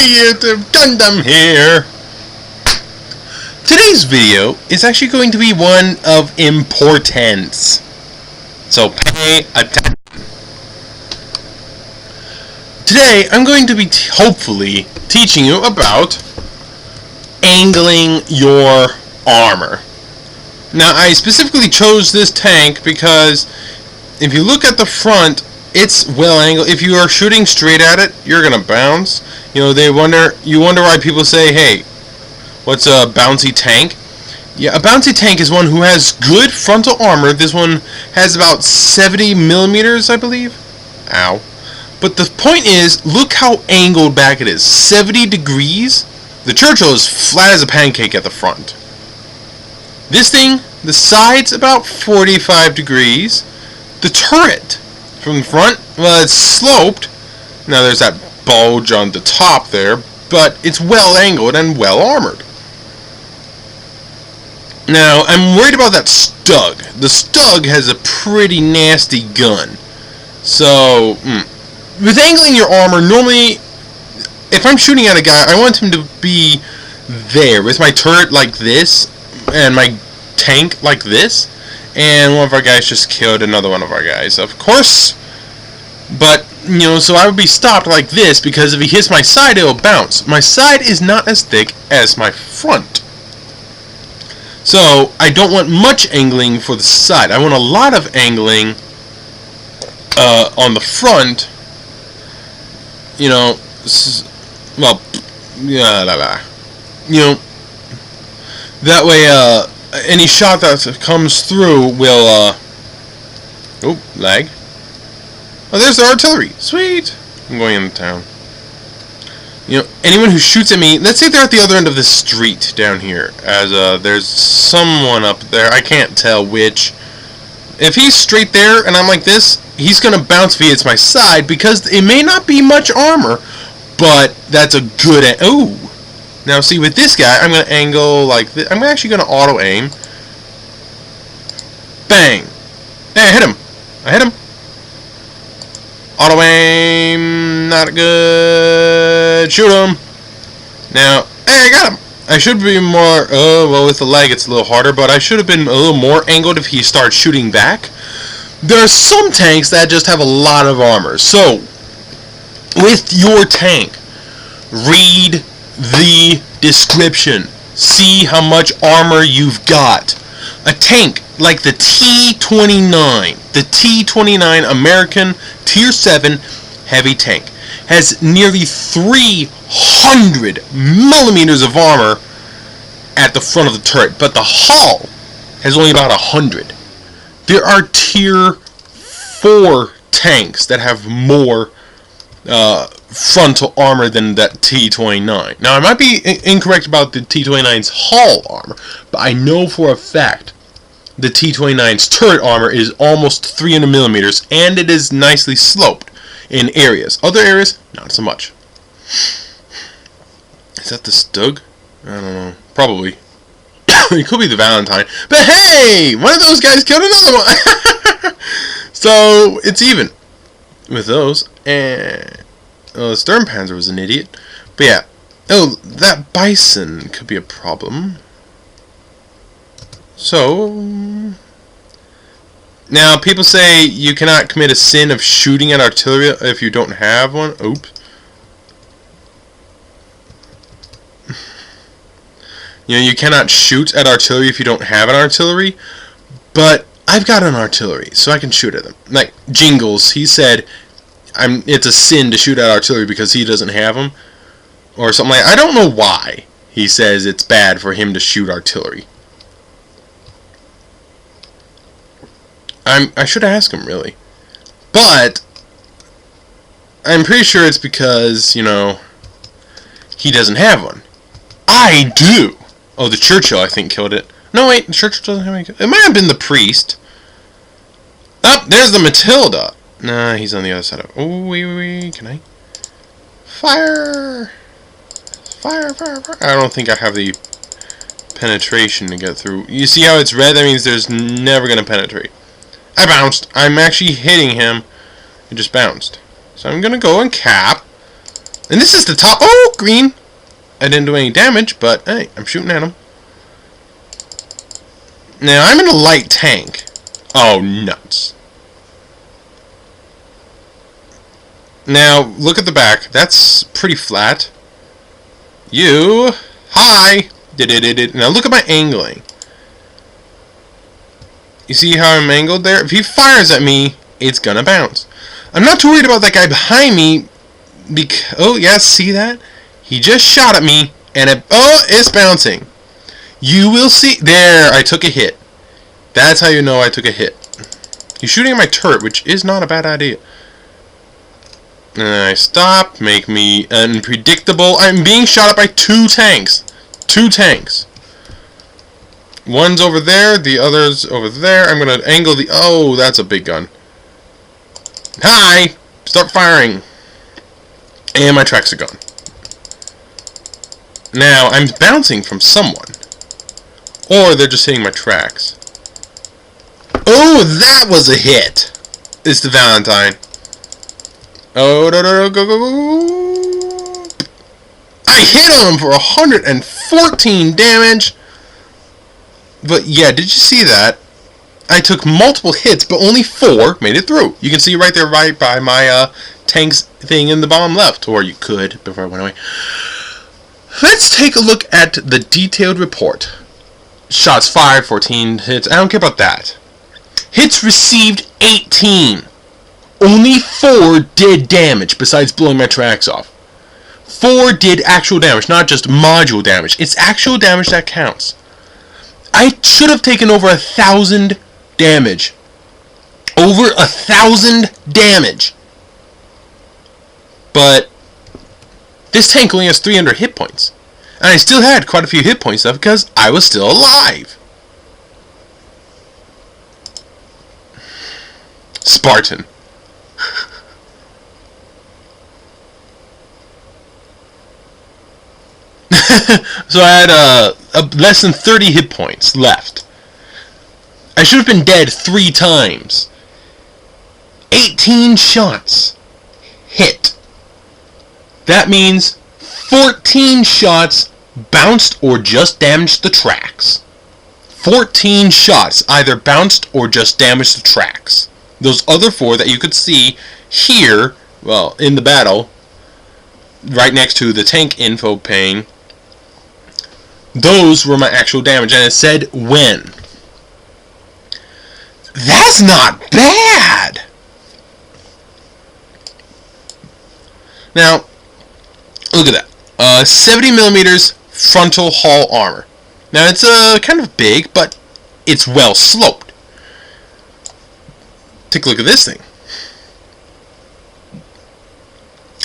Hey YouTube, Gundam here! Today's video is actually going to be one of importance. So pay attention. Today I'm going to be hopefully teaching you about angling your armor. Now I specifically chose this tank because if you look at the front, it's well angled. If you are shooting straight at it, you're gonna bounce. You know, you wonder why people say, hey, what's a bouncy tank? Yeah, a bouncy tank is one who has good frontal armor. This one has about 70 millimeters, I believe. Ow. But the point is, look how angled back it is. 70 degrees. The Churchill is flat as a pancake at the front. This thing, the side's about 45 degrees. The turret from the front, well, it's sloped. Now there's that bulge on the top there, but it's well angled and well armored. Now I'm worried about that Stug. The Stug has a pretty nasty gun. So with angling your armor, normally if I'm shooting at a guy, I want him to be there with my turret like this and my tank like this. And one of our guys just killed another one of our guys, of course. But, you know, so I would be stopped like this because if he hits my side, it'll bounce. My side is not as thick as my front. So, I don't want much angling for the side. I want a lot of angling on the front. You know, well, yeah, you know, that way, any shot that comes through will, oh, lag. Oh, there's the artillery. Sweet. I'm going into town. You know, anyone who shoots at me, let's say they're at the other end of the street down here, as, there's someone up there. I can't tell which. If he's straight there and I'm like this, he's gonna bounce via my side because it may not be much armor, but that's a good, ooh. Now see, with this guy, I'm going to angle like this. I'm actually going to auto-aim. Bang! Hey, I hit him! I hit him! Auto-aim! Not good! Shoot him! Now, hey, I got him! I should be more, well, with the lag it's a little harder, but I should have been a little more angled if he starts shooting back. There are some tanks that just have a lot of armor. So, with your tank, read the description. See how much armor you've got. A tank like the T-29, the T-29 American Tier 7 heavy tank, has nearly 300 millimeters of armor at the front of the turret, but the hull has only about 100. There are Tier 4 tanks that have more frontal armor than that T-29. Now I might be incorrect about the T-29's hull armor, but I know for a fact the T-29's turret armor is almost 300 millimeters, and it is nicely sloped in areas. Other areas, not so much. Is that the Stug? I don't know. Probably. It could be the Valentine. But hey! One of those guys killed another one! So, it's even with those. And the Sternpanzer was an idiot. But yeah. Oh, that Bison could be a problem. So, now people say you cannot commit a sin of shooting at artillery if you don't have one. Oops. You know, you cannot shoot at artillery if you don't have an artillery. But I've got an artillery, so I can shoot at them. Like Jingles, he said it's a sin to shoot at artillery because he doesn't have them, or something like that. I don't know why he says it's bad for him to shoot artillery. I should ask him, really. But I'm pretty sure it's because, you know, he doesn't have one. I do! Oh, the Churchill, I think, killed it. No, wait, the Churchill doesn't have any. It might have been the Priest. Oh, there's the Matilda. Nah, he's on the other side of it. Oh, wait, can I? Fire! Fire, fire, fire. I don't think I have the penetration to get through. You see how it's red? That means there's never going to penetrate. I bounced. I'm actually hitting him. It just bounced. So I'm going to go and cap. And this is the top. Oh, green. I didn't do any damage, but hey, I'm shooting at him. Now, I'm in a light tank. Oh, nuts. Now, look at the back. That's pretty flat. You. Hi. Now, look at my angling. You see how I'm angled there? If he fires at me, it's gonna bounce. I'm not too worried about that guy behind me. Oh, yes, see that? He just shot at me, and it's bouncing. You will see. There, I took a hit. That's how you know I took a hit. He's shooting at my turret, which is not a bad idea. And I stop, make me unpredictable. I'm being shot at by 2 tanks. 2 tanks. One's over there, the other's over there. I'm gonna angle the... Oh, that's a big gun. Hi! Start firing. And my tracks are gone. Now, I'm bouncing from someone. Or they're just hitting my tracks. Oh, that was a hit! It's the Valentine. Oh, go. I hit him for 114 damage. But yeah, did you see that? I took multiple hits, but only 4 made it through. You can see right there, right by my tank's thing in the bottom left. Or you could, before I went away. Let's take a look at the detailed report. Shots fired, 14 hits. I don't care about that. Hits received, 18. Only 4 did damage, besides blowing my tracks off. 4 did actual damage, not just module damage. It's actual damage that counts. I should have taken over 1,000 damage. Over 1,000 damage. But this tank only has 300 hit points. And I still had quite a few hit points left because I was still alive. Spartan. So I had less than 30 hit points left. I should have been dead 3 times. 18 shots hit. That means 14 shots bounced or just damaged the tracks. 14 shots either bounced or just damaged the tracks. Those other 4 that you could see here, well, in the battle, right next to the tank info pane, those were my actual damage, and it said when. That's not bad! Now, look at that. 70 millimeters frontal hull armor. Now, it's kind of big, but it's well sloped. Take a look at this thing.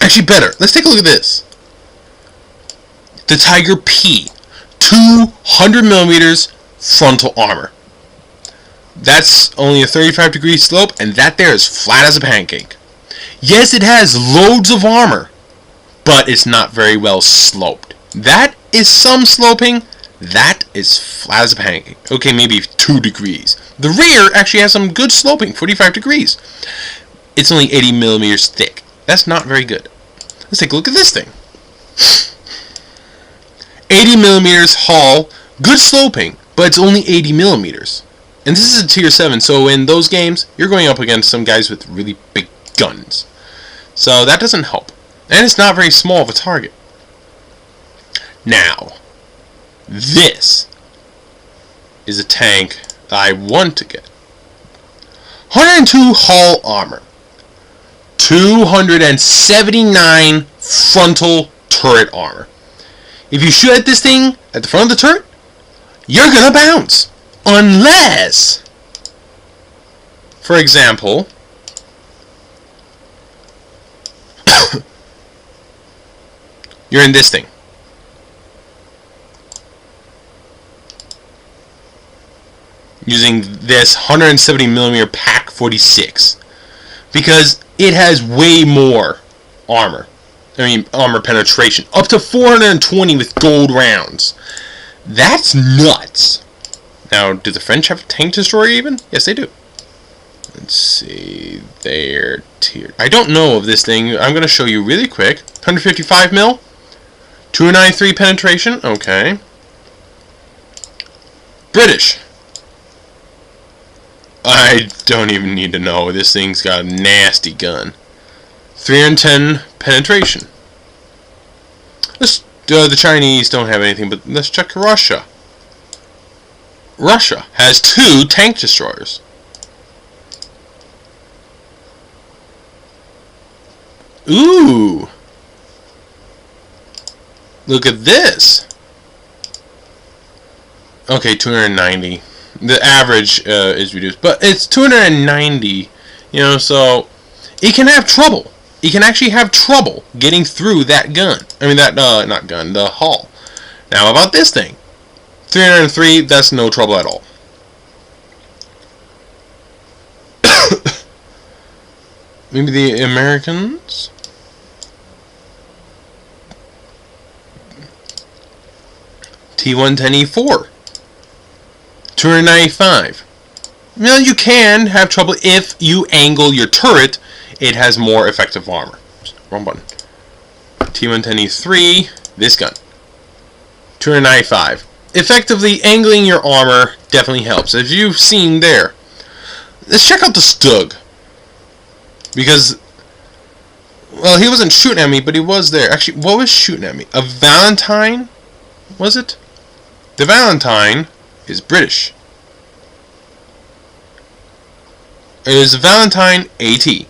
Actually, better. Let's take a look at this. The Tiger P. 200 millimeters frontal armor. That's only a 35-degree slope, and that there is flat as a pancake. Yes, it has loads of armor, but it's not very well sloped. That is some sloping. That is flat as a pancake. Okay, maybe 2 degrees. The rear actually has some good sloping, 45 degrees. It's only 80 millimeters thick. That's not very good. Let's take a look at this thing. 80 millimeters hull, good sloping, but it's only 80 millimeters. And this is a tier 7, so in those games, you're going up against some guys with really big guns. So that doesn't help. And it's not very small of a target. Now, this is a tank I want to get. 102 hull armor. 279 frontal turret armor. If you shoot at this thing at the front of the turret, you're gonna bounce. Unless, for example, you're in this thing. Using this 170 millimeter Pack 46 because it has way more armor. Armor penetration. Up to 420 with gold rounds. That's nuts. Now, do the French have a tank destroyer even? Yes, they do. Let's see. They're tiered. I don't know of this thing. I'm going to show you really quick. 155 mil. 293 penetration. Okay. British. I don't even need to know. This thing's got a nasty gun. 310 penetration. The Chinese don't have anything, but let's check Russia. Russia has 2 tank destroyers. Ooh! Look at this! Okay, 290. The average is reduced, but it's 290, you know, so it can have trouble. It can actually have trouble getting through that gun. I mean, that, not gun, the hull. Now, about this thing. 303, that's no trouble at all. Maybe the Americans? T110E4. 295. Well, you can have trouble if you angle your turret. It has more effective armor. Wrong button. T110E3. This gun. 295. Effectively, angling your armor definitely helps. As you've seen there. Let's check out the Stug. Because, well, he wasn't shooting at me, but he was there. Actually, what was shooting at me? A Valentine? Was it? The Valentine is British. It is a Valentine AT. It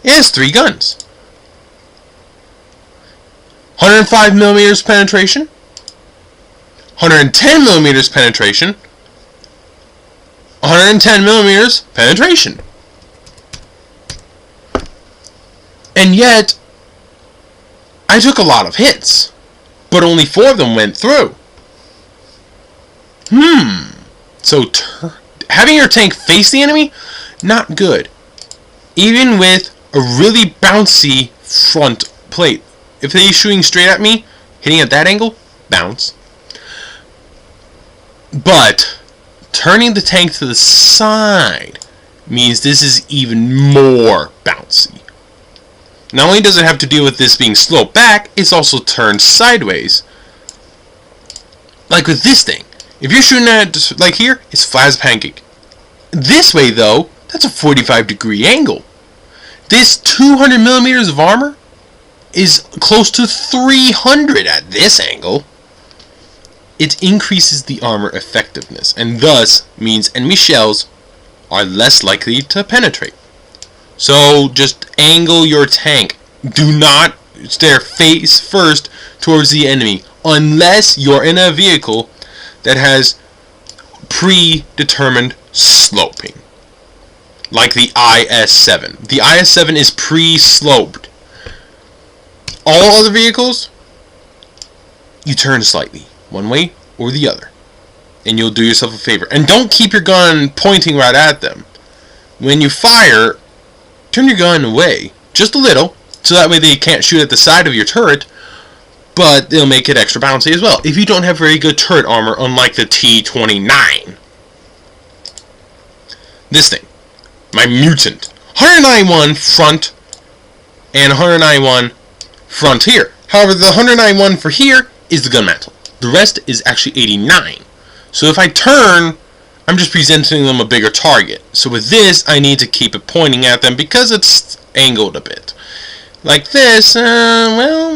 has 3 guns. 105 millimeters penetration. 110 millimeters penetration. 110 millimeters penetration. And yet, I took a lot of hits, but only 4 of them went through. So, having your tank face the enemy, not good. Even with a really bouncy front plate. If they're shooting straight at me, hitting at that angle, bounce. But, turning the tank to the side means this is even more bouncy. Not only does it have to deal with this being sloped back, it's also turned sideways. Like with this thing. If you're shooting at, like here, it's flat as a pancake. This way, though, that's a 45-degree angle. This 200 millimeters of armor is close to 300 at this angle. It increases the armor effectiveness, and thus means enemy shells are less likely to penetrate. So just angle your tank. Do not stare face first towards the enemy unless you're in a vehicle that has predetermined sloping. Like the IS-7. The IS-7 is pre-sloped. All other vehicles, you turn slightly, one way or the other. And you'll do yourself a favor. And don't keep your gun pointing right at them. When you fire, turn your gun away, just a little, so that way they can't shoot at the side of your turret, but they'll make it extra bouncy as well. If you don't have very good turret armor, unlike the T-29. This thing, my Mutant, 191 front and 191 front here. However, the 191 for here is the gun mantle. The rest is actually 89. So if I turn, I'm just presenting them a bigger target. So with this, I need to keep it pointing at them because it's angled a bit. Like this, well,